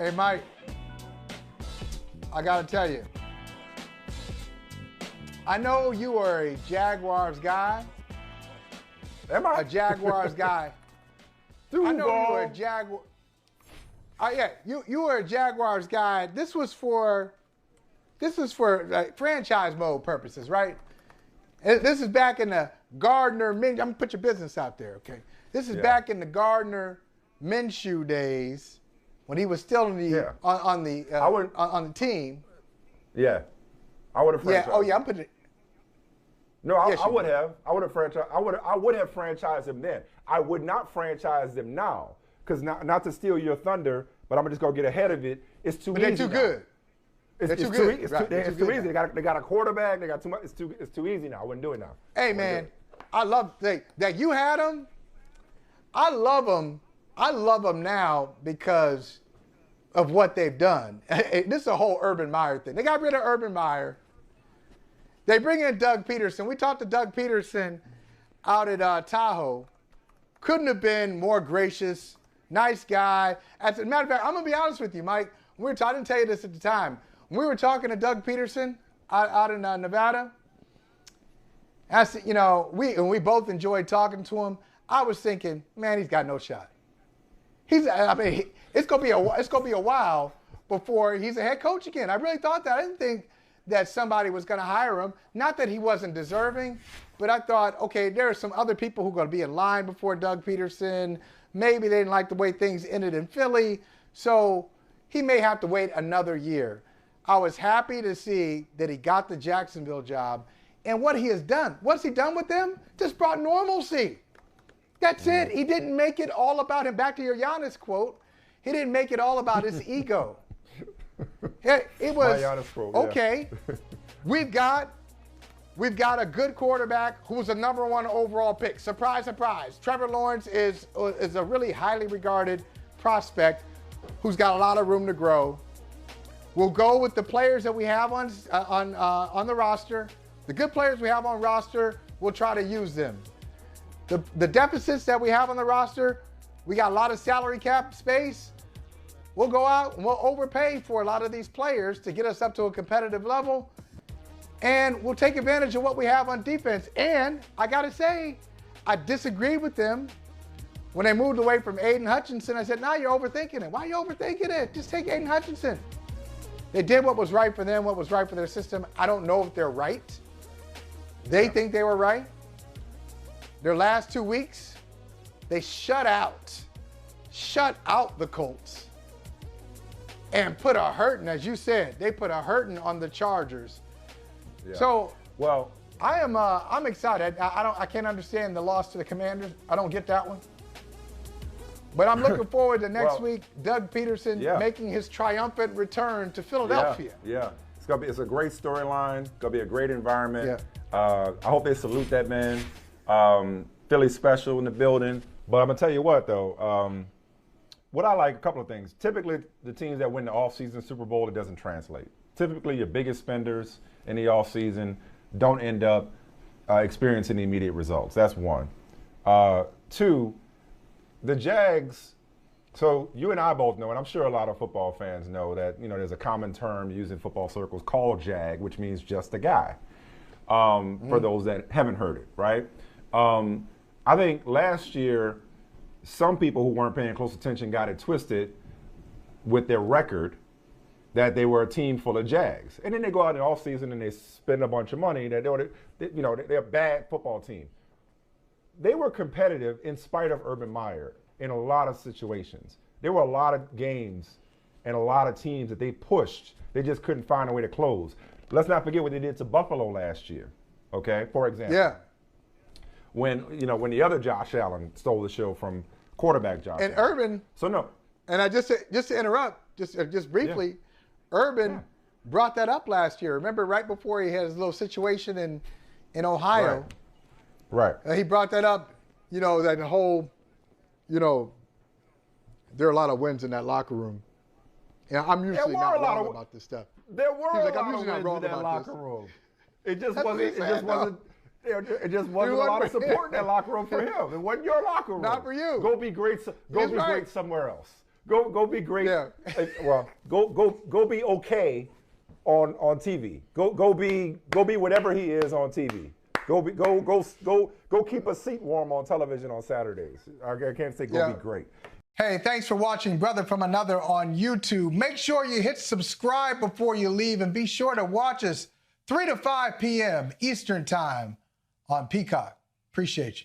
Hey, Mike, I got to tell you, I know you are a Jaguars guy. Am I? A Jaguars guy. I know you were a Jaguar. Yeah, you were a Jaguars guy. This was for like, franchise mode purposes, right? This is back in the Gardner Minshew. I'm gonna put your business out there, okay? This is back in the Gardner Minshew days when he was still in the on the team. Yeah, I would have franchised. Yeah. Oh yeah, I'm putting it. No, I would have. I would have franchised him then. I would not franchise him now because not to steal your thunder, but I'm gonna just go get ahead of it. It's too easy. They're too good. It's too good. It's too easy. They got a quarterback. They got too much. It's too easy now. I wouldn't do it now. Hey man, I love that you had them. I love them. I love them now because of what they've done. This is a whole Urban Meyer thing. They got rid of Urban Meyer. They bring in Doug Pederson. We talked to Doug Pederson out at Tahoe. Couldn't have been more gracious, nice guy. As a matter of fact, I'm going to be honest with you, Mike. I didn't tell you this at the time. When we were talking to Doug Pederson out in Nevada, we both enjoyed talking to him. I was thinking, man, he's got no shot. It's going to be a while before he's a head coach again. I really thought that. I didn't think that somebody was going to hire him. Not that he wasn't deserving, but I thought, okay, there are some other people who are going to be in line before Doug Pederson. Maybe they didn't like the way things ended in Philly, so he may have to wait another year. I was happy to see that he got the Jacksonville job, and what he has done. What's he done with them? Just brought normalcy. That's it. He didn't make it all about him. Back to your Giannis quote, he didn't make it all about his ego. It was okay. We've got a good quarterback who's a number 1 overall pick. Surprise, surprise. Trevor Lawrence is a really highly regarded prospect who's got a lot of room to grow. We'll go with the players that we have on the roster. The good players we have on roster, we'll try to use them. The deficits that we have on the roster, we got a lot of salary cap space. We'll go out and we'll overpay for a lot of these players to get us up to a competitive level. And we'll take advantage of what we have on defense. And I got to say, I disagreed with them when they moved away from Aiden Hutchinson. I said, now you're overthinking it. Why are you overthinking it? Just take Aiden Hutchinson. They did what was right for them, what was right for their system. I don't know if they're right. They think they were right. Their last 2 weeks, they shut out the Colts. And put a hurting, as you said, they put a hurting on the Chargers. Yeah. So, I'm excited. I can't understand the loss to the Commanders. I don't get that one. But I'm looking forward to next week, Doug Pederson making his triumphant return to Philadelphia. Yeah. It's a great storyline. It's gonna be a great environment. Yeah. I hope they salute that man. Philly's special in the building. But I'm gonna tell you what though. What I like, a couple of things. Typically, the teams that win the offseason Super Bowl, it doesn't translate. Typically, your biggest spenders in the offseason don't end up experiencing the immediate results. That's one. 2, the Jags, so you and I both know, and I'm sure a lot of football fans know that, there's a common term used in football circles called Jag, which means just a guy, for those that haven't heard it, right? I think last year, some people who weren't paying close attention got it twisted with their record that they were a team full of Jags. And then they go out in the offseason and they spend a bunch of money. They're a bad football team. They were competitive in spite of Urban Meyer in a lot of situations. There were a lot of games and a lot of teams that they pushed. They just couldn't find a way to close. Let's not forget what they did to Buffalo last year, okay, for example. Yeah. When the other Josh Allen stole the show from quarterback Josh Allen. Urban. So no. And I just to interrupt, just briefly, Urban brought that up last year. Remember, right before he had his little situation in Ohio. Right. He brought that up. That whole. There are a lot of wins in that locker room. Yeah, I'm usually not wrong about this stuff. There were a lot I'm of usually not wins wrong in that about locker this. room. It just wasn't. It just wasn't a lot of support in that locker room for him. It wasn't your locker room. Not for you. Go be great. Go be great somewhere else. Go be great. Yeah. Well, go be okay on TV. Go be whatever he is on TV. Go keep a seat warm on television on Saturdays. I can't say go be great. Hey, thanks for watching Brother from Another on YouTube. Make sure you hit subscribe before you leave, and be sure to watch us 3 to 5 p.m. Eastern Time on Peacock. Appreciate you.